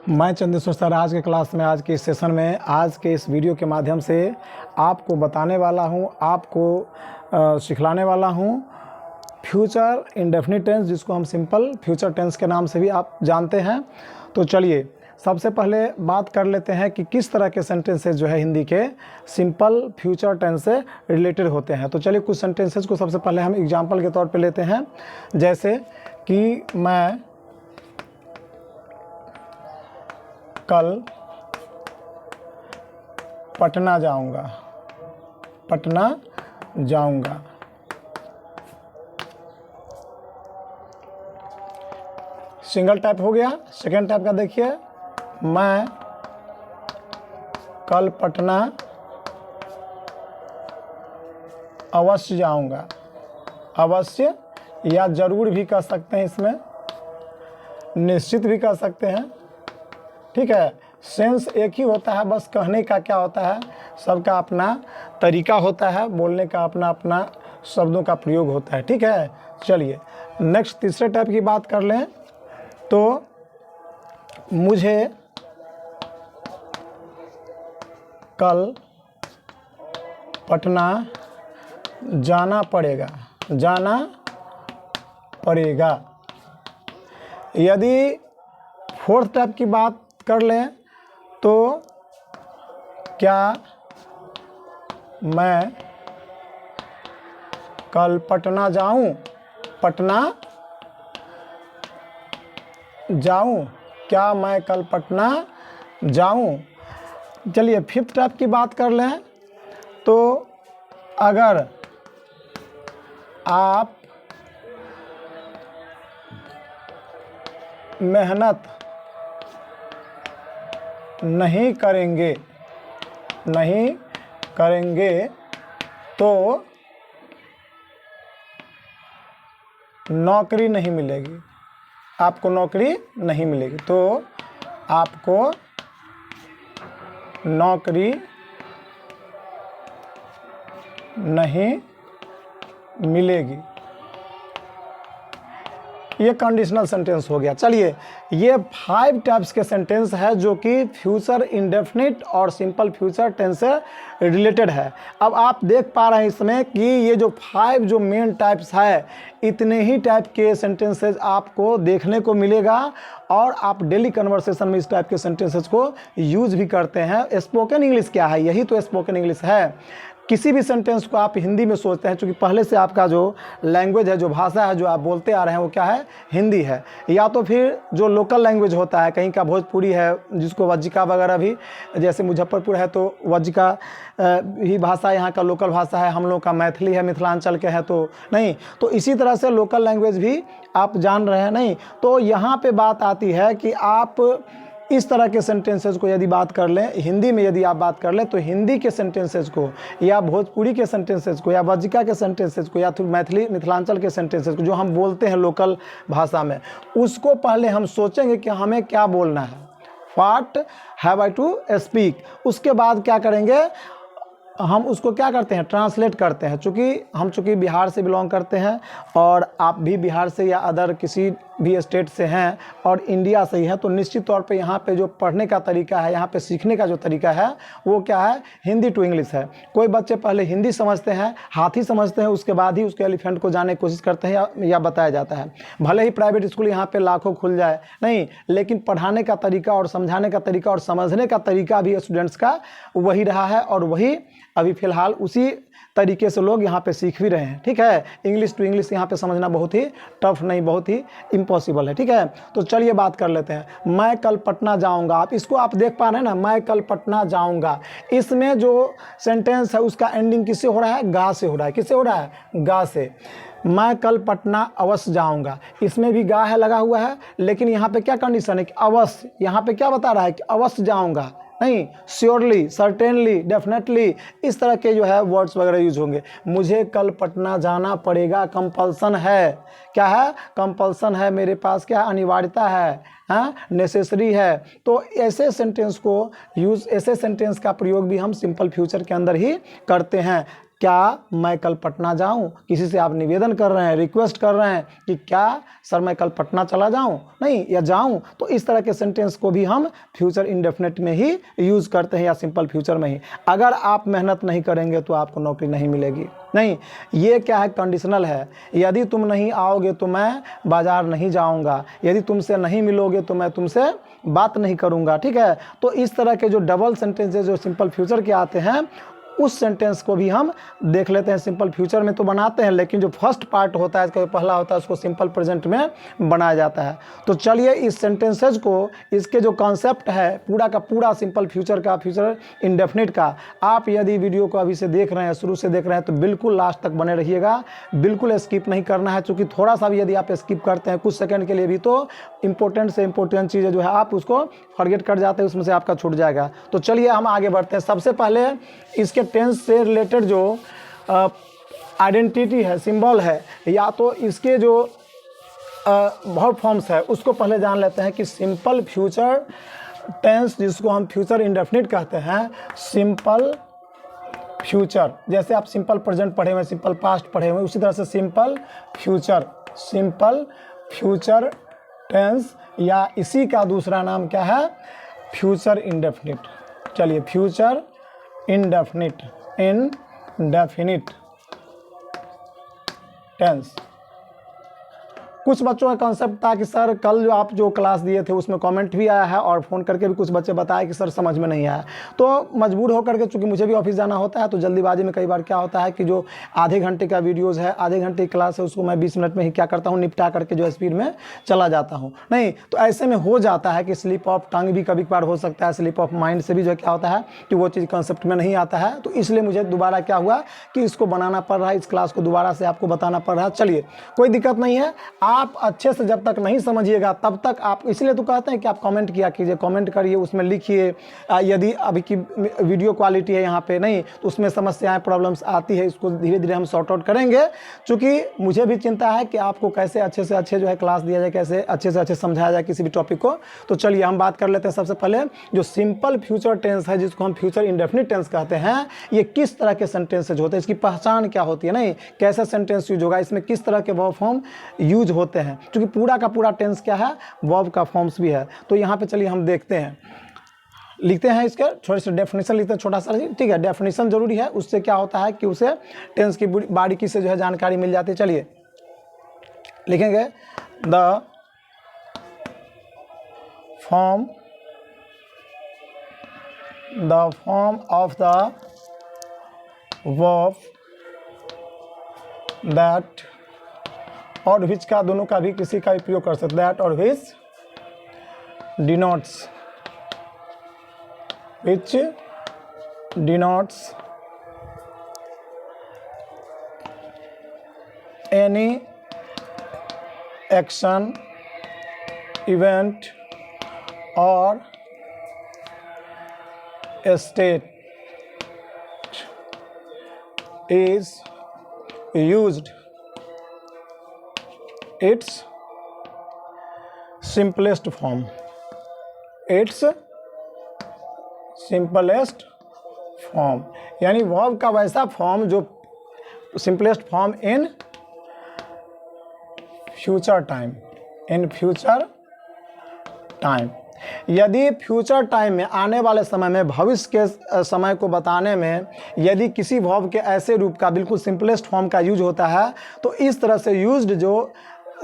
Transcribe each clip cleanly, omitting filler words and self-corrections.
मैं चंदेश्वर सर आज के क्लास में, आज के इस सेशन में, आज के इस वीडियो के माध्यम से आपको बताने वाला हूं, आपको सिखलाने वाला हूं फ्यूचर इंडेफिनिट टेंस, जिसको हम सिंपल फ्यूचर टेंस के नाम से भी आप जानते हैं। तो चलिए सबसे पहले बात कर लेते हैं कि किस तरह के सेंटेंसेस जो है हिंदी के सिंपल फ्यूचर टेंस से रिलेटेड होते हैं। तो चलिए कुछ सेंटेंसेस को सबसे पहले हम एग्जाम्पल के तौर पे लेते हैं, जैसे कि मैं कल पटना जाऊंगा, पटना जाऊंगा। सिंगल टाइप हो गया। सेकेंड टाइप का देखिए, मैं कल पटना अवश्य जाऊंगा। अवश्य या जरूर भी कह सकते हैं, इसमें निश्चित भी कह सकते हैं। ठीक है, सेंस एक ही होता है, बस कहने का क्या होता है, सबका अपना तरीका होता है, बोलने का अपना अपना शब्दों का प्रयोग होता है। ठीक है, चलिए नेक्स्ट तीसरे टाइप की बात कर लें तो मुझे कल पटना जाना पड़ेगा, जाना पड़ेगा। यदि फोर्थ टाइप की बात कर लें तो क्या मैं कल पटना जाऊं, पटना जाऊं, क्या मैं कल पटना जाऊं। चलिए फिफ्थ टाइप की बात कर लें तो अगर आप मेहनत नहीं करेंगे, नहीं करेंगे तो नौकरी नहीं मिलेगी, आपको नौकरी नहीं मिलेगी, तो आपको नौकरी नहीं मिलेगी। ये कंडीशनल सेंटेंस हो गया। चलिए ये 5 टाइप्स के सेंटेंस है जो कि फ्यूचर इंडेफिनिट और सिंपल फ्यूचर टेंस से रिलेटेड है। अब आप देख पा रहे हैं इसमें कि ये जो 5 जो मेन टाइप्स है, इतने ही टाइप के सेंटेंसेस आपको देखने को मिलेगा और आप डेली कन्वर्सेशन में इस टाइप के सेंटेंसेस को यूज भी करते हैं। स्पोकन इंग्लिश क्या है, यही तो स्पोकन इंग्लिश है। किसी भी सेंटेंस को आप हिंदी में सोचते हैं, क्योंकि पहले से आपका जो लैंग्वेज है, जो भाषा है, जो आप बोलते आ रहे हैं, वो क्या है, हिंदी है। या तो फिर जो लोकल लैंग्वेज होता है, कहीं का भोजपुरी है, जिसको वज्जिका वगैरह भी, जैसे मुजफ्फरपुर है तो वज्जिका ही भाषा यहाँ का लोकल भाषा है। हम लोग का मैथिली है, मिथिलांचल के है तो नहीं, तो इसी तरह से लोकल लैंग्वेज भी आप जान रहे हैं नहीं। तो यहाँ पे बात आती है कि आप इस तरह के सेंटेंसेस को यदि बात कर लें, हिंदी में यदि आप बात कर लें, तो हिंदी के सेंटेंसेस को या भोजपुरी के सेंटेंसेस को या वज्जिका के सेंटेंसेस को या फिर मैथिली मिथिलांचल के सेंटेंसेस को जो हम बोलते हैं लोकल भाषा में, उसको पहले हम सोचेंगे कि हमें क्या बोलना है, what have I to speak. उसके बाद क्या करेंगे, हम उसको क्या करते हैं, ट्रांसलेट करते हैं। चूँकि बिहार से बिलोंग करते हैं और आप भी बिहार से या अदर किसी भी स्टेट से हैं और इंडिया से ही हैं, तो निश्चित तौर पे यहाँ पे जो पढ़ने का तरीका है, यहाँ पे सीखने का जो तरीका है, वो क्या है, हिंदी टू इंग्लिश है। कोई बच्चे पहले हिंदी समझते हैं, हाथी समझते हैं, उसके बाद ही उसके एलिफेंट को जानने की कोशिश करते हैं या बताया जाता है। भले ही प्राइवेट स्कूल यहाँ पे लाखों खुल जाए नहीं, लेकिन पढ़ाने का तरीका और समझाने का तरीका और समझने का तरीका भी स्टूडेंट्स का वही रहा है और वही अभी फ़िलहाल उसी तरीके से लोग यहाँ पे सीख भी रहे हैं। ठीक है, इंग्लिश टू इंग्लिश यहाँ पे समझना बहुत ही टफ नहीं, बहुत ही इम्पॉसिबल है। ठीक है, तो चलिए बात कर लेते हैं। मैं कल पटना जाऊँगा, आप इसको आप देख पा रहे हैं ना, मैं कल पटना जाऊँगा। इसमें जो सेंटेंस है उसका एंडिंग किससे हो रहा है, गा से हो रहा है। किससे हो रहा है, गा से। मैं कल पटना अवश्य जाऊँगा, इसमें भी गा है लगा हुआ है, लेकिन यहाँ पे क्या कंडीशन है कि अवश्य, यहाँ पे क्या बता रहा है कि अवश्य जाऊँगा, नहीं, श्योरली, सर्टेनली, डेफिनेटली, इस तरह के जो है वर्ड्स वगैरह यूज होंगे। मुझे कल पटना जाना पड़ेगा, कंपल्सन है। क्या है, कंपल्सन है, मेरे पास क्या अनिवार्यता है, हाँ, नेसेसरी है। तो ऐसे सेंटेंस को यूज, ऐसे सेंटेंस का प्रयोग भी हम सिंपल फ्यूचर के अंदर ही करते हैं। क्या मैं कल पटना जाऊं? किसी से आप निवेदन कर रहे हैं, रिक्वेस्ट कर रहे हैं कि क्या सर मैं कल पटना चला जाऊं, नहीं या जाऊं, तो इस तरह के सेंटेंस को भी हम फ्यूचर इंडेफिनिट में ही यूज़ करते हैं या सिंपल फ्यूचर में ही। अगर आप मेहनत नहीं करेंगे तो आपको नौकरी नहीं मिलेगी। नहीं, ये क्या है, कंडीशनल है। यदि तुम नहीं आओगे तो मैं बाजार नहीं जाऊंगा, यदि तुमसे नहीं मिलोगे तो मैं तुमसे बात नहीं करूंगा, ठीक है। तो इस तरह के जो डबल सेंटेंसेस जो सिंपल फ्यूचर के आते हैं, उस सेंटेंस को भी हम देख लेते हैं। सिंपल फ्यूचर में तो बनाते हैं, लेकिन जो फर्स्ट पार्ट होता है, इसका पहला होता है, उसको सिंपल प्रेजेंट में बनाया जाता है। तो चलिए इस सेंटेंसेज को, इसके जो कॉन्सेप्ट है पूरा का पूरा सिंपल फ्यूचर का, फ्यूचर इंडेफिनिट का, आप यदि वीडियो को अभी से देख रहे हैं, शुरू से देख रहे हैं, तो बिल्कुल लास्ट तक बने रहिएगा, बिल्कुल स्किप नहीं करना है। चूँकि थोड़ा सा भी यदि आप स्किप करते हैं कुछ सेकंड के लिए भी, तो इंपॉर्टेंट से इंपॉर्टेंट चीज़ें जो है आप उसको फॉरगेट कर जाते हैं, उसमें से आपका छूट जाएगा। तो चलिए हम आगे बढ़ते हैं। सबसे पहले इसके टेंस से रिलेटेड जो आइडेंटिटी है, सिंबल है, या तो इसके जो वर्ब फॉर्म्स है, उसको पहले जान लेते हैं कि सिंपल फ्यूचर टेंस, जिसको हम फ्यूचर इंडेफिनिट कहते हैं, सिंपल फ्यूचर, जैसे आप सिंपल प्रेजेंट पढ़े हुए, सिंपल पास्ट पढ़े हुए, उसी तरह से सिंपल फ्यूचर टेंस, या इसी का दूसरा नाम क्या है, फ्यूचर इंडेफिनिट। चलिए, फ्यूचर इंडेफिनिट टेंस। कुछ बच्चों का कॉन्सेप्ट था कि सर कल जो आप जो क्लास दिए थे उसमें कमेंट भी आया है और फ़ोन करके भी कुछ बच्चे बताए कि सर समझ में नहीं आया। तो मजबूर होकर के, चूँकि मुझे भी ऑफिस जाना होता है, तो जल्दीबाजी में कई बार क्या होता है कि जो आधे घंटे का वीडियोज़ है, आधे घंटे की क्लास है, उसको मैं 20 मिनट में ही क्या करता हूँ, निपटा करके जो स्पीड में चला जाता हूँ। नहीं तो ऐसे में हो जाता है कि स्लिप ऑफ टंग भी कभी कभार हो सकता है, स्लिप ऑफ माइंड से भी जो क्या होता है कि वो चीज़ कॉन्सेप्ट में नहीं आता है। तो इसलिए मुझे दोबारा क्या हुआ कि इसको बनाना पड़ रहा है, इस क्लास को दोबारा से आपको बताना पड़ रहा है। चलिए, कोई दिक्कत नहीं है, आप अच्छे से जब तक नहीं समझिएगा तब तक आप, इसलिए तो कहते हैं कि आप कमेंट किया कीजिए, कमेंट करिए, उसमें लिखिए। यदि अभी की वीडियो क्वालिटी है यहाँ पे नहीं, तो उसमें समस्याएं, प्रॉब्लम्स आती है, इसको धीरे धीरे हम सॉर्ट आउट करेंगे। चूँकि मुझे भी चिंता है कि आपको कैसे अच्छे से अच्छे जो है क्लास दिया जाए, कैसे अच्छे से अच्छे समझाया जाए किसी भी टॉपिक को। तो चलिए हम बात कर लेते हैं। सबसे पहले जो सिंपल फ्यूचर टेंस है, जिसको हम फ्यूचर इंडेफिनिट टेंस कहते हैं, ये किस तरह के सेंटेंसेज होते हैं, इसकी पहचान क्या होती है, नहीं कैसा सेंटेंस यूज होगा, इसमें किस तरह के वर्ब फॉर्म यूज होते हैं। क्योंकि पूरा का पूरा टेंस क्या है, वर्ब का फॉर्म्स भी है। तो यहाँ पे चलिए हम देखते हैं, लिखते हैं इसका थोड़े से डेफिनेशन लिखते हैं, छोटा सा, ठीक है। डेफिनेशन जरूरी है, उससे क्या होता है कि उसे टेंस की बारीकी से जो है जानकारी मिल जाती है। चलिए लिखेंगे, the form of the verb that, और विच का दोनों का भी किसी का भी प्रयोग कर सकते, दैट और विच denotes any action, event or state is used its simplest form, यानी वर्ब का वैसा फॉर्म जो simplest form in future time. यदि फ्यूचर टाइम में, आने वाले समय में, भविष्य के समय को बताने में यदि किसी वर्ब के ऐसे रूप का बिल्कुल सिंपलेस्ट फॉर्म का यूज होता है, तो इस तरह से यूज्ड जो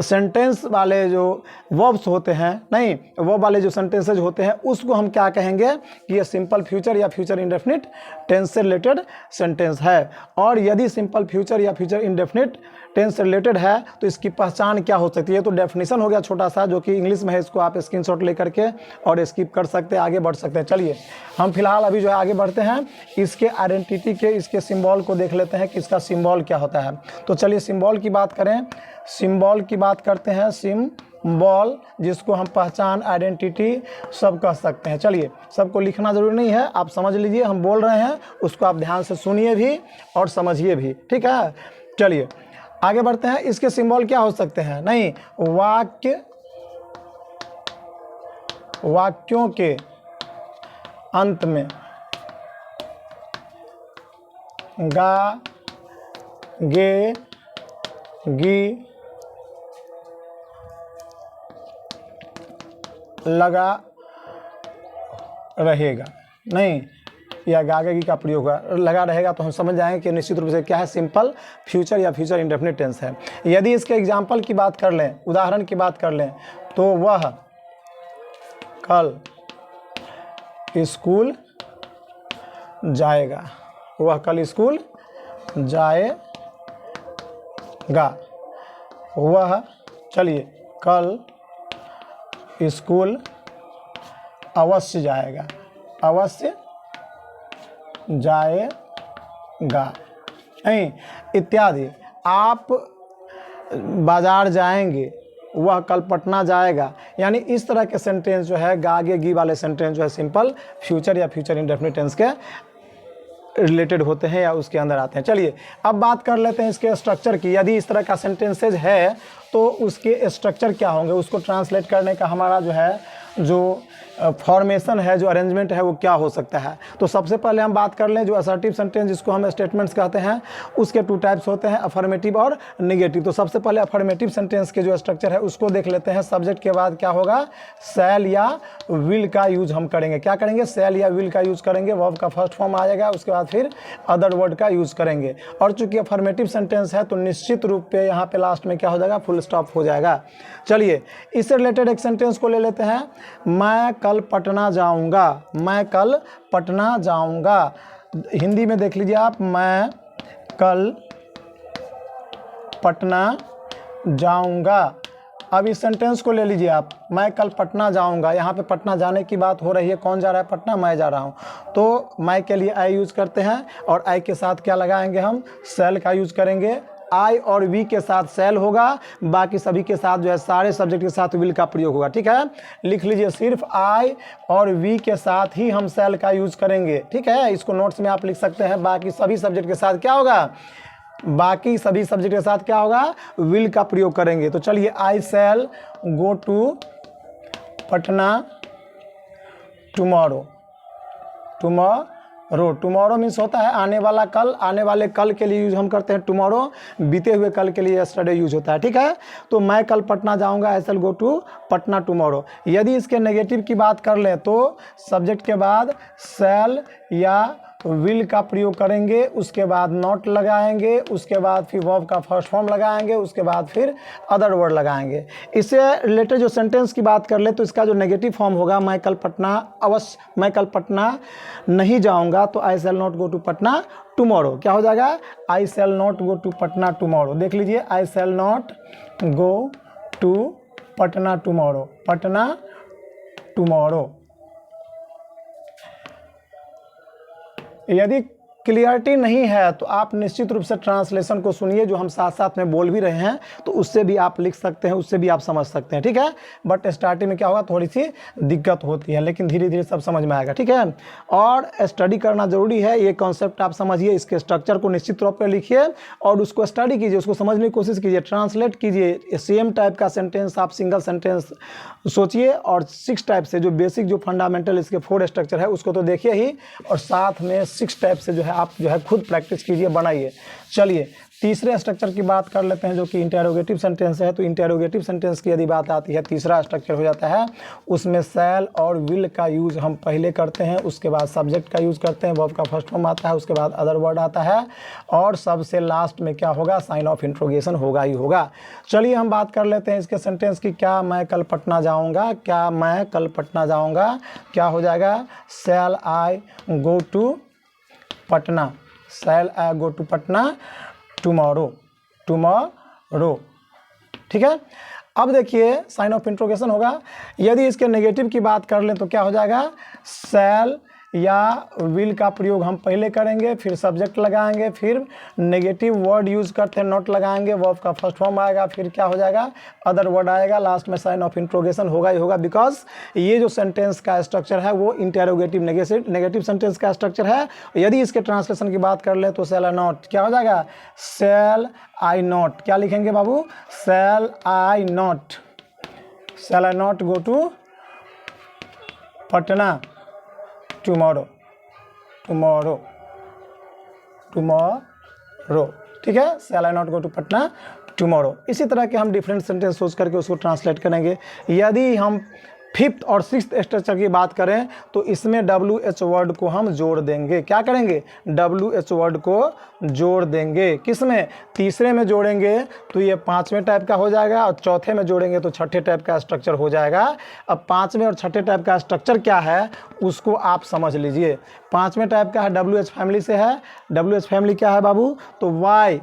सेंटेंस वाले जो वर्ब्स होते हैं, नहीं वर्ब वाले जो सेंटेंसेज होते हैं, उसको हम क्या कहेंगे कि ये सिंपल फ्यूचर या फ्यूचर इंडेफिनिट टेंस से रिलेटेड सेंटेंस है। और यदि सिंपल फ्यूचर या फ्यूचर इंडेफिनिट टेंस से रिलेटेड है तो इसकी पहचान क्या हो सकती है। तो डेफिनेशन हो गया छोटा सा, जो कि इंग्लिश में है, इसको आप स्क्रीनशॉट लेकर के और स्किप कर सकते हैं, आगे बढ़ सकते हैं। चलिए हम फिलहाल अभी जो है आगे बढ़ते हैं, इसके आइडेंटिटी के, इसके सिंबल को देख लेते हैं कि इसका सिंबल क्या होता है। तो चलिए सिंबल की बात करें, सिंबल की बात करते हैं, सिंबल जिसको हम पहचान, आइडेंटिटी सब कह सकते हैं। चलिए, सबको लिखना जरूरी नहीं है, आप समझ लीजिए, हम बोल रहे हैं उसको आप ध्यान से सुनिए भी और समझिए भी, ठीक है। चलिए आगे बढ़ते हैं। इसके सिंबल क्या हो सकते हैं, नहीं वाक्यों के अंत में गा गी लगा रहेगा, नहीं, या गागेगी का प्रयोग लगा रहेगा, तो हम समझ जाएंगे कि निश्चित रूप से क्या है, सिंपल फ्यूचर या फ्यूचर इंडेफिनिट टेंस है। यदि इसके एग्जाम्पल की बात कर लें, उदाहरण की बात कर लें, तो वह कल स्कूल जाएगा, वह कल स्कूल जाएगा, वह चलिए कल स्कूल अवश्य जाएगा, अवश्य जाएगा, नहीं, इत्यादि। आप बाजार जाएंगे, वह कल पटना जाएगा, यानी इस तरह के सेंटेंस जो है, गागेगी वाले सेंटेंस जो है, सिंपल फ्यूचर या फ्यूचर इंडेफिनिट टेंस के रिलेटेड होते हैं या उसके अंदर आते हैं। चलिए अब बात कर लेते हैं इसके स्ट्रक्चर की। यदि इस तरह का सेंटेंसेज है तो उसके स्ट्रक्चर क्या होंगे, उसको ट्रांसलेट करने का हमारा जो है, जो फॉर्मेशन है, जो अरेंजमेंट है, वो क्या हो सकता है। तो सबसे पहले हम बात कर लें जो असर्टिव सेंटेंस, जिसको हम स्टेटमेंट्स कहते हैं, उसके 2 टाइप्स होते हैं, अफर्मेटिव और नेगेटिव। तो सबसे पहले अफर्मेटिव सेंटेंस के जो स्ट्रक्चर है उसको देख लेते हैं। सब्जेक्ट के बाद क्या होगा, शैल या विल का यूज हम करेंगे। क्या करेंगे, शैल या विल का यूज करेंगे, वर्ब का फर्स्ट फॉर्म आ जाएगा, उसके बाद फिर अदर वर्ड का यूज करेंगे। और चूंकि अफर्मेटिव सेंटेंस है तो निश्चित रूप पे यहाँ पे लास्ट में क्या हो जाएगा, फुल स्टॉप हो जाएगा। चलिए इससे रिलेटेड एक सेंटेंस को ले लेते हैं। मैं कल पटना जाऊंगा, मैं कल पटना जाऊंगा। हिंदी में देख लीजिए आप, मैं कल पटना जाऊंगा। अब इस सेंटेंस को ले लीजिए आप, मैं कल पटना जाऊंगा। यहाँ पे पटना जाने की बात हो रही है, कौन जा रहा है पटना, मैं जा रहा हूँ। तो मैं के लिए आई यूज करते हैं, और आई के साथ क्या लगाएंगे हम, शैल का यूज करेंगे। आई और वी के साथ शैल होगा, बाकी सभी के साथ जो है, सारे सब्जेक्ट के साथ विल का प्रयोग होगा। ठीक है, लिख लीजिए, सिर्फ आई और वी के साथ ही हम शैल का यूज करेंगे। ठीक है, इसको नोट्स में आप लिख सकते हैं। बाकी सभी सब्जेक्ट के साथ क्या होगा, बाकी सभी सब्जेक्ट के साथ क्या होगा, विल का प्रयोग करेंगे। तो चलिए, I shall go to Patna tomorrow. Tomorrow means होता है आने वाला कल, आने वाले कल के लिए यूज हम करते हैं टुमारो, बीते हुए कल के लिए यस्टरडे यूज होता है। ठीक है, तो मैं कल पटना जाऊंगा, आई shall go to Patna tomorrow. यदि इसके नेगेटिव की बात कर लें तो सब्जेक्ट के बाद शैल या विल का प्रयोग करेंगे, उसके बाद नॉट लगाएंगे, उसके बाद फिर वर्ब का फर्स्ट फॉर्म लगाएंगे, उसके बाद फिर अदर वर्ड लगाएंगे। इससे रिलेटेड जो सेंटेंस की बात कर ले तो इसका जो नेगेटिव फॉर्म होगा, मैं कल पटना मैं कल पटना नहीं जाऊंगा, तो I shall not go to Patna tomorrow. क्या हो जाएगा, I shall not go to Patna tomorrow. देख लीजिए, I shall not go to Patna tomorrow, Patna tomorrow. यदि क्लियरिटी नहीं है तो आप निश्चित रूप से ट्रांसलेशन को सुनिए, जो हम साथ साथ में बोल भी रहे हैं, तो उससे भी आप लिख सकते हैं, उससे भी आप समझ सकते हैं। ठीक है, बट स्टार्टिंग में क्या होगा, थोड़ी सी दिक्कत होती है, लेकिन धीरे धीरे सब समझ में आएगा। ठीक है, और स्टडी करना जरूरी है। ये कॉन्सेप्ट आप समझिए, इसके स्ट्रक्चर को निश्चित तौर पर लिखिए और उसको स्टडी कीजिए, उसको समझने की कोशिश कीजिए, ट्रांसलेट कीजिए। सेम टाइप का सेंटेंस आप सिंगल सेंटेंस सोचिए, और 6 टाइप से जो बेसिक, जो फंडामेंटल इसके 4 स्ट्रक्चर है उसको तो देखिए ही, और साथ में 6 टाइप से जो है आप जो है खुद प्रैक्टिस कीजिए, बनाइए। चलिए तीसरे स्ट्रक्चर की बात कर लेते हैं, जो कि इंटेरोगेटिव सेंटेंस है। तो इंटेरोगेटिव सेंटेंस की यदि बात आती है, तीसरा स्ट्रक्चर हो जाता है, उसमें शैल और विल का यूज हम पहले करते हैं, उसके बाद सब्जेक्ट का यूज करते हैं, वर्ब का फर्स्ट फॉर्म आता है, उसके बाद अदर वर्ड आता है, और सबसे लास्ट में क्या होगा, साइन ऑफ इंट्रोगेशन होगा ही होगा। चलिए हम बात कर लेते हैं इसके सेंटेंस की। क्या मैं कल पटना जाऊँगा, क्या मैं कल पटना जाऊँगा, क्या हो जाएगा, shall I go to Patna, shall I go to Patna tomorrow. ठीक है, अब देखिए साइन ऑफ इंट्रोगेशन होगा। यदि इसके नेगेटिव की बात कर लें तो क्या हो जाएगा, शैल या विल का प्रयोग हम पहले करेंगे, फिर सब्जेक्ट लगाएंगे, फिर नेगेटिव वर्ड यूज करते हैं, नॉट लगाएंगे, वर्ब का फर्स्ट फॉर्म आएगा, फिर क्या हो जाएगा, अदर वर्ड आएगा, लास्ट में साइन ऑफ इंट्रोगेशन होगा ही होगा। बिकॉज ये जो सेंटेंस का स्ट्रक्चर है वो इंटेरोगेटिव नेगेटिव सेंटेंस का स्ट्रक्चर है। यदि इसके ट्रांसलेशन की बात कर ले तो शैल आई नॉट, क्या हो जाएगा, शैल आई नॉट, क्या लिखेंगे बाबू, shall I not go to Patna tomorrow. ठीक है, shall I not go to Patna tomorrow. इसी तरह के हम डिफरेंट सेंटेंस सोच करके उसको ट्रांसलेट करेंगे। यदि हम फिफ्थ और सिक्स्थ स्ट्रक्चर की बात करें तो इसमें WH वर्ड को हम जोड़ देंगे। क्या करेंगे? WH वर्ड को जोड़ देंगे। किसमें? तीसरे में जोड़ेंगे तो ये पांचवें टाइप का हो जाएगा, और चौथे में जोड़ेंगे तो छठे टाइप का स्ट्रक्चर हो जाएगा। अब पांचवें और छठे टाइप का स्ट्रक्चर क्या है उसको आप समझ लीजिए। पांचवें टाइप का है WH फैमिली से है। WH फैमिली क्या है बाबू? तो वाई,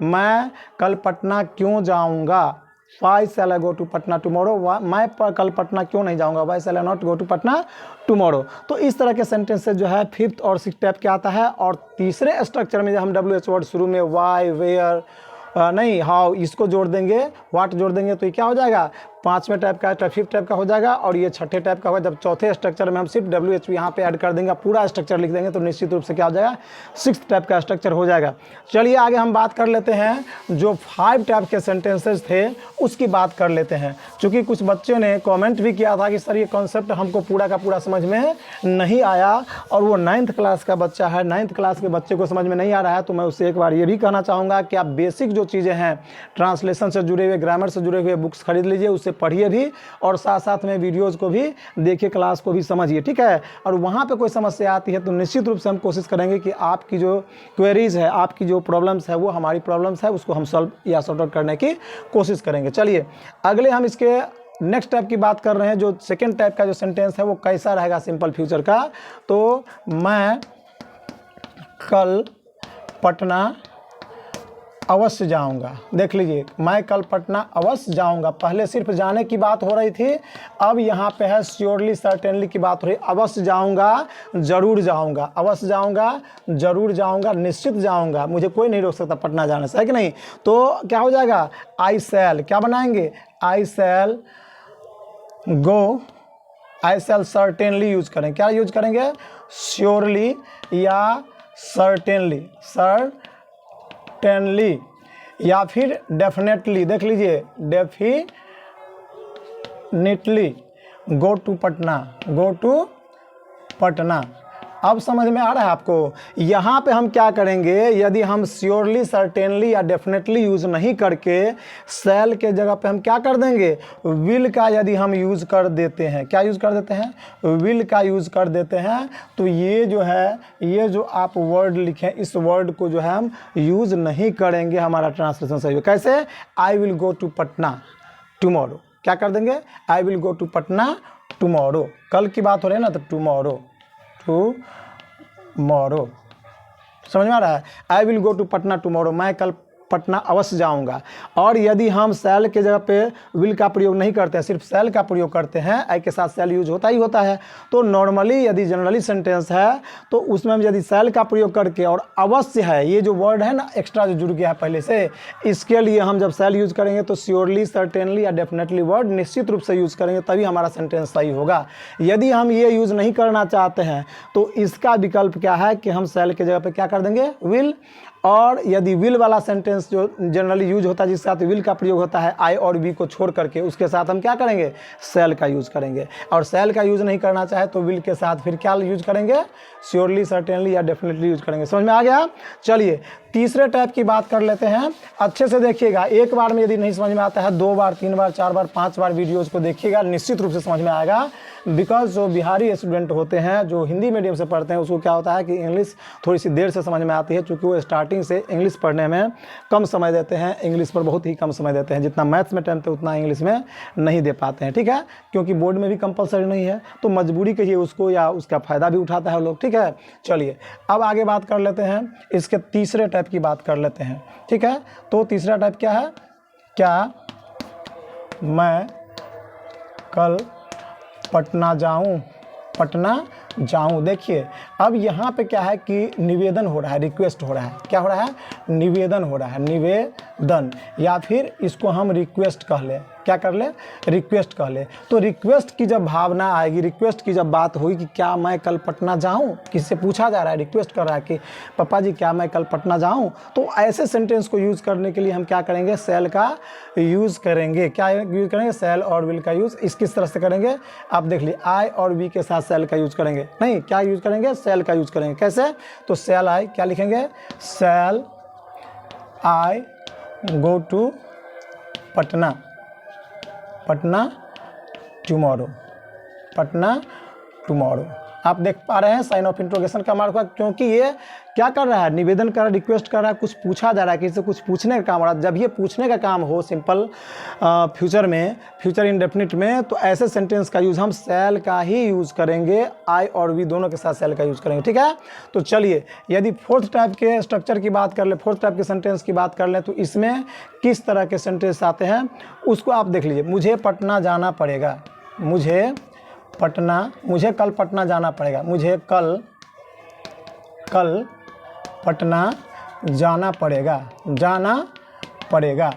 मैं कल पटना क्यों जाऊंगा। Why shall I go to Patna tomorrow? मैं कल पटना क्यों नहीं जाऊंगा। Why shall I not go to Patna tomorrow. तो इस तरह के सेंटेंसेस जो है फिफ्थ और सिक्स टाइप के आता है। और तीसरे स्ट्रक्चर में जब हम WH वर्ड शुरू में वाई, वेयर, नहीं हाउ, इसको जोड़ देंगे, व्हाट जोड़ देंगे तो ये क्या हो जाएगा? पांचवें टाइप का, फिफ्थ टाइप का हो जाएगा, और ये छठे टाइप का होगा। जब चौथे स्ट्रक्चर में हम सिर्फ WH यहाँ पे ऐड कर देंगे, पूरा स्ट्रक्चर लिख देंगे, तो निश्चित रूप से क्या हो जाएगा? सिक्स्थ टाइप का स्ट्रक्चर हो जाएगा। चलिए आगे हम बात कर लेते हैं जो 5 टाइप के सेंटेंसेस थे उसकी बात कर लेते हैं। चूँकि कुछ बच्चों ने कॉमेंट भी किया था कि सर ये कॉन्सेप्ट हमको पूरा का पूरा समझ में नहीं आया, और वो 9th क्लास का बच्चा है, 9th क्लास के बच्चे को समझ में नहीं आ रहा है, तो मैं उससे एक बार ये भी कहना चाहूँगा कि आप बेसिक जो चीज़ें हैं ट्रांसलेशन से जुड़े हुए, ग्रामर से जुड़े हुए बुक्स खरीद लीजिए, उससे पढ़िए भी, और साथ साथ में वीडियोस को भी देखिए, क्लास को भी समझिए, ठीक है। और वहाँ पे कोई समस्या आती है तो निश्चित रूप से हम कोशिश करेंगे कि आपकी जो क्वेरीज़ है, आपकी जो प्रॉब्लम्स है वो हमारी प्रॉब्लम्स है, उसको हम सॉल्व या सॉर्ट आउट करने की कोशिश करेंगे। चलिए अगले हम इसके नेक्स्ट टाइप की बात कर रहे हैं। जो सेकेंड टाइप का जो सेंटेंस है वो कैसा रहेगा सिंपल फ्यूचर का? तो मैं कल पटना अवश्य जाऊंगा। देख लीजिए, मैं कल पटना अवश्य जाऊंगा। पहले सिर्फ जाने की बात हो रही थी, अब यहाँ पे है श्योरली, सर्टेनली की बात हो रही है। अवश्य जाऊंगा, जरूर जाऊंगा, अवश्य जाऊंगा, जरूर जाऊंगा, निश्चित जाऊंगा, मुझे कोई नहीं रोक सकता पटना जाने से, है कि नहीं। तो क्या हो जाएगा? आई शैल, क्या बनाएंगे? आई शैल गो, आई शैल सर्टेनली यूज करें। क्या यूज करेंगे? श्योरली या सर्टेनली, सर्टेनली या फिर डेफिनेटली। देख लीजिए, definitely go to Patna, go to Patna. अब समझ में आ रहा है आपको? यहाँ पे हम क्या करेंगे? यदि हम श्योरली, सर्टेनली या डेफिनेटली यूज़ नहीं करके शैल के जगह पे हम क्या कर देंगे? विल का यदि हम यूज़ कर देते हैं, क्या यूज़ कर देते हैं? विल का यूज़ कर देते हैं, तो ये जो है, ये जो आप वर्ड लिखें, इस वर्ड को जो है हम यूज़ नहीं करेंगे। हमारा ट्रांसलेशन सही है। कैसे? I will go to Patna tomorrow. क्या कर देंगे? I will go to Patna tomorrow. कल की बात हो रही है ना, तो टुमारो, टुमारो। समझ में आ रहा है? I will go to Patna tomorrow, मैं कल पटना अवश्य जाऊंगा। और यदि हम शैल के जगह पे विल का प्रयोग नहीं करते हैं, सिर्फ शैल का प्रयोग करते हैं, आई के साथ शैल यूज होता ही होता है, तो नॉर्मली यदि जनरली सेंटेंस है तो उसमें हम यदि शैल का प्रयोग करके, और अवश्य है, ये जो वर्ड है ना एक्स्ट्रा जो जुड़ गया है पहले से, इसके लिए हम जब शैल यूज करेंगे तो श्योरली, सर्टेनली या डेफिनेटली वर्ड निश्चित रूप से यूज करेंगे, तभी हमारा सेंटेंस सही होगा। यदि हम ये यूज नहीं करना चाहते हैं तो इसका विकल्प क्या है कि हम शैल के जगह पे क्या कर देंगे? विल। और यदि विल वाला सेंटेंस जो जनरली यूज होता है, जिसके साथ विल का प्रयोग होता है आई और बी को छोड़ करके, उसके साथ हम क्या करेंगे? शैल का यूज करेंगे। और शैल का यूज नहीं करना चाहे तो विल के साथ फिर क्या यूज करेंगे? श्योरली, सर्टेनली या डेफिनेटली यूज करेंगे। समझ में आ गया? चलिए तीसरे टाइप की बात कर लेते हैं। अच्छे से देखिएगा, एक बार में यदि नहीं समझ में आता है, 2 बार, 3 बार, 4 बार, 5 बार वीडियोज़ को देखिएगा, निश्चित रूप से समझ में आएगा। बिकॉज जो बिहारी स्टूडेंट होते हैं, जो हिंदी मीडियम से पढ़ते हैं, उसको क्या होता है कि इंग्लिश थोड़ी सी देर से समझ में आती है, क्योंकि वो स्टार्टिंग से इंग्लिश पढ़ने में कम समय देते हैं, इंग्लिश पर बहुत ही कम समय देते हैं। जितना मैथ्स में टाइम थे उतना इंग्लिश में नहीं दे पाते हैं, ठीक है। क्योंकि बोर्ड में भी कंपलसरी नहीं है, तो मजबूरी कहिए उसको, या उसका फ़ायदा भी उठाता है लोग, ठीक है। चलिए अब आगे बात कर लेते हैं, इसके तीसरे टाइप की बात कर लेते हैं, ठीक है। तो तीसरा टाइप क्या है? क्या मैं कल पटना जाऊं, पटना जाऊं। देखिए अब यहाँ पे क्या है कि निवेदन हो रहा है, रिक्वेस्ट हो रहा है। क्या हो रहा है? निवेदन हो रहा है, निवेदन, या फिर इसको हम रिक्वेस्ट कह ले। क्या कर ले? रिक्वेस्ट कह ले। तो रिक्वेस्ट की जब भावना आएगी, रिक्वेस्ट की जब बात होगी कि क्या मैं कल पटना जाऊं, किसी से पूछा जा रहा है, रिक्वेस्ट कर रहा है कि पापा जी क्या मैं कल पटना जाऊं, तो ऐसे सेंटेंस को यूज़ करने के लिए हम क्या करेंगे? शैल का यूज़ करेंगे। क्या यूज़ करेंगे? शैल और विल का यूज़। इस किस तरह से करेंगे आप देख लीजिए, आई और बी के साथ शैल का यूज़ करेंगे, नहीं क्या यूज़ करेंगे? शैल का यूज़ करेंगे। कैसे? तो शैल आई, क्या लिखेंगे? Shall I go to Patna, Patna tomorrow, Patna tomorrow. आप देख पा रहे हैं साइन ऑफ इंट्रोगेशन का मार्क हुआ, क्योंकि ये क्या कर रहा है, निवेदन कर रहा है, रिक्वेस्ट कर रहा है, कुछ पूछा जा रहा है, किसी से कुछ पूछने का काम हो रहा है। जब ये पूछने का काम हो सिंपल फ्यूचर में, फ्यूचर इंडेफिनिट में, तो ऐसे सेंटेंस का यूज़ हम सेल का ही यूज़ करेंगे, आई और वी दोनों के साथ सेल का यूज़ करेंगे। ठीक है, तो चलिए यदि फोर्थ टाइप के स्ट्रक्चर की बात कर ले, फोर्थ टाइप के सेंटेंस की बात कर लें, तो इसमें किस तरह के सेंटेंस आते हैं उसको आप देख लीजिए। मुझे पटना जाना पड़ेगा, मुझे कल पटना जाना पड़ेगा, मुझे कल पटना जाना पड़ेगा।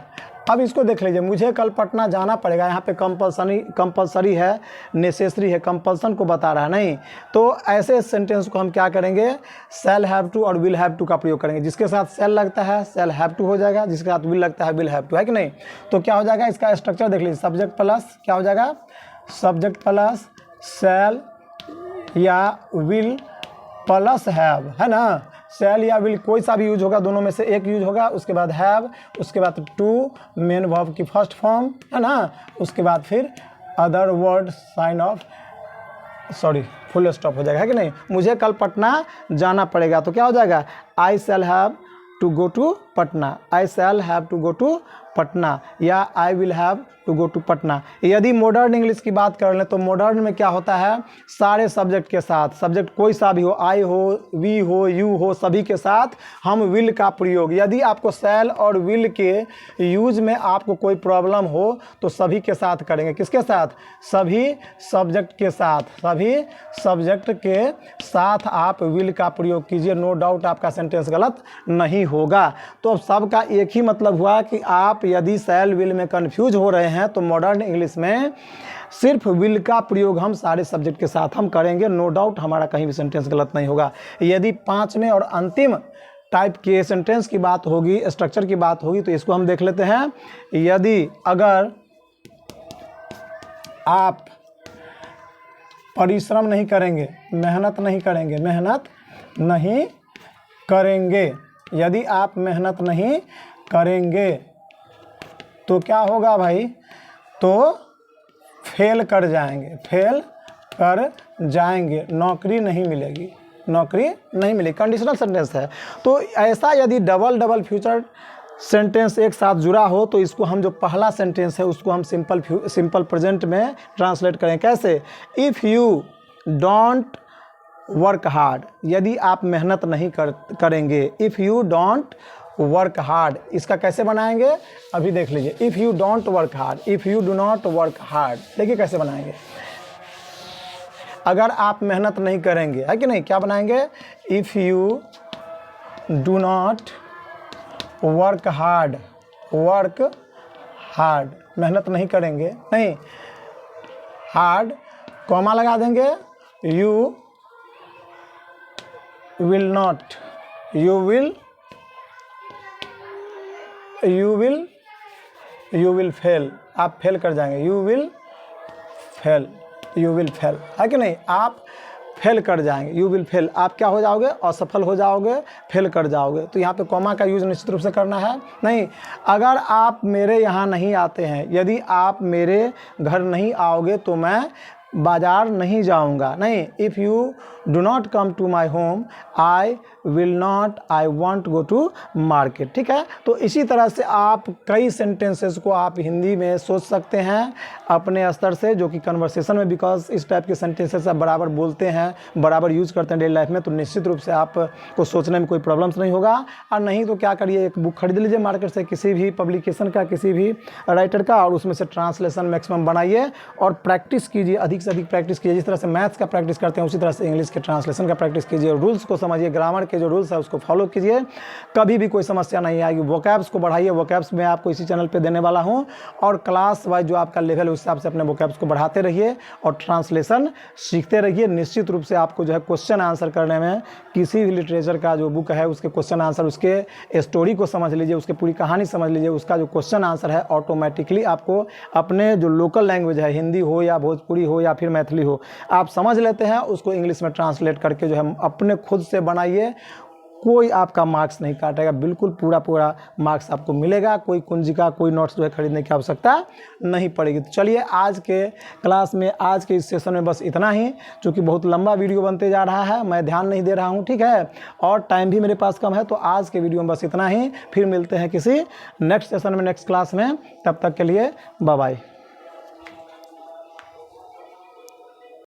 अब इसको देख लीजिए, मुझे कल पटना जाना पड़ेगा, यहाँ पे कंपल्सरी है, नेसेसरी है, कंपल्सन को बता रहा है नहीं। तो ऐसे सेंटेंस को हम क्या करेंगे, शैल हैव टू और विल हैव टू का प्रयोग करेंगे। जिसके साथ शैल लगता है शैल हैव टू हो जाएगा, जिसके साथ विल लगता है विल हैव टू, है कि नहीं। तो क्या हो जाएगा, इसका स्ट्रक्चर देख लीजिए, सब्जेक्ट प्लस क्या हो जाएगा, सब्जेक्ट प्लस शैल या विल प्लस हैव, है ना। शैल या विल कोई सा भी यूज होगा, दोनों में से एक यूज होगा, उसके बाद हैव, उसके बाद टू मेन वर्ब की फर्स्ट फॉर्म, है ना, उसके बाद फिर other word sign of full stop हो जाएगा, है कि नहीं। मुझे कल पटना जाना पड़ेगा, तो क्या हो जाएगा, I shall have to go to Patna, I shall have to go to Patna, या I will have to go to Patna. यदि मॉडर्न इंग्लिश की बात कर लें तो मॉडर्न में क्या होता है, सारे सब्जेक्ट के साथ, सब्जेक्ट कोई सा भी हो, आई हो, वी हो, यू हो, सभी के साथ हम विल का प्रयोग, यदि आपको शैल और विल के यूज में आपको कोई प्रॉब्लम हो तो सभी के साथ करेंगे। किसके साथ, सभी सब्जेक्ट के साथ, सभी सब्जेक्ट के साथ आप विल का प्रयोग कीजिए, नो डाउट आपका सेंटेंस गलत नहीं होगा। तो अब सबका एक ही मतलब हुआ कि आप यदि शैल विल में कंफ्यूज हो रहे हैं तो मॉडर्न इंग्लिश में सिर्फ विल का प्रयोग हम सारे सब्जेक्ट के साथ हम करेंगे, नो डाउट हमारा कहीं भी सेंटेंस गलत नहीं होगा। यदि पांचवें और अंतिम टाइप के सेंटेंस की बात होगी, स्ट्रक्चर की बात होगी, तो इसको हम देख लेते हैं। यदि अगर आप परिश्रम नहीं करेंगे, मेहनत नहीं करेंगे, यदि आप मेहनत नहीं करेंगे तो क्या होगा भाई, तो फेल कर जाएंगे, नौकरी नहीं मिलेगी, कंडीशनल सेंटेंस है। तो ऐसा यदि डबल फ्यूचर सेंटेंस एक साथ जुड़ा हो तो इसको हम जो पहला सेंटेंस है उसको हम सिंपल प्रेजेंट में ट्रांसलेट करें। कैसे, if you don't work hard, यदि आप मेहनत नहीं करेंगे, if you don't work hard, इसका कैसे बनाएंगे अभी देख लीजिए। If you don't work hard, if you do not work hard, देखिए कैसे बनाएंगे। अगर आप मेहनत नहीं करेंगे, है कि नहीं, क्या बनाएंगे, if you do not work hard, मेहनत नहीं करेंगे, नहीं, हार्ड कॉमा लगा देंगे, यू विल फेल, आप फेल कर जाएंगे, यू विल फेल, है कि नहीं, आप फेल कर जाएंगे, यू विल फेल, आप क्या हो जाओगे, असफल हो जाओगे, फेल कर जाओगे। तो यहाँ पे कॉमा का यूज निश्चित रूप से करना है। नहीं, अगर आप मेरे यहाँ नहीं आते हैं, यदि आप मेरे घर नहीं आओगे तो मैं बाजार नहीं जाऊंगा, नहीं, if you do not come to my home I won't go to market. ठीक है, तो इसी तरह से आप कई सेंटेंसेस को आप हिंदी में सोच सकते हैं अपने स्तर से, जो कि कन्वर्सेशन में, बिकॉज इस टाइप के सेंटेंसेस आप बराबर बोलते हैं, बराबर यूज़ करते हैं डेली लाइफ में, तो निश्चित रूप से आपको सोचने में कोई प्रॉब्लम्स नहीं होगा। और नहीं तो क्या करिए, एक बुक खरीद लीजिए मार्केट से, किसी भी पब्लिकेशन का, किसी भी राइटर का, और उसमें से ट्रांसलेशन मैक्सिमम बनाइए और प्रैक्टिस कीजिए, अधिक से अधिक प्रैक्टिस कीजिए। जिस तरह से मैथ्स का प्रैक्टिस करते हैं उसी तरह से इंग्लिश के ट्रांसलेशन का प्रैक्टिस कीजिए, रूल्स को समझिए, ग्रामर के जो रूल्स है उसको फॉलो कीजिए, कभी भी कोई समस्या नहीं आएगी। वोकैब्स को बढ़ाइए, वोकैब्स में आपको इसी चैनल पे देने वाला हूं, और क्लास वाइज जो आपका लेवल है उस हिसाब से अपने वोकैब्स को बढ़ाते रहिए और ट्रांसलेशन सीखते रहिए। निश्चित रूप से आपको जो है क्वेश्चन आंसर करने में, किसी भी लिटरेचर का जो बुक है उसके क्वेश्चन आंसर, उसके स्टोरी को समझ लीजिए, उसकी पूरी कहानी समझ लीजिए, उसका जो क्वेश्चन आंसर है ऑटोमेटिकली आपको अपने जो लोकल लैंग्वेज है, हिंदी हो या भोजपुरी हो या फिर मैथिली हो, आप समझ लेते हैं, उसको इंग्लिश में ट्रांसलेट करके जो है अपने खुद से बनाइए, कोई आपका मार्क्स नहीं काटेगा, बिल्कुल पूरा मार्क्स आपको मिलेगा। कोई कुंजिका कोई नोट्स जो है खरीदने की आवश्यकता नहीं पड़ेगी। तो चलिए आज के क्लास में, आज के इस सेशन में बस इतना ही, क्योंकि बहुत लंबा वीडियो बनते जा रहा है, मैं ध्यान नहीं दे रहा हूँ, ठीक है, और टाइम भी मेरे पास कम है। तो आज के वीडियो में बस इतना ही, फिर मिलते हैं किसी नेक्स्ट सेशन में, नेक्स्ट क्लास में। तब तक के लिए बाय बाय।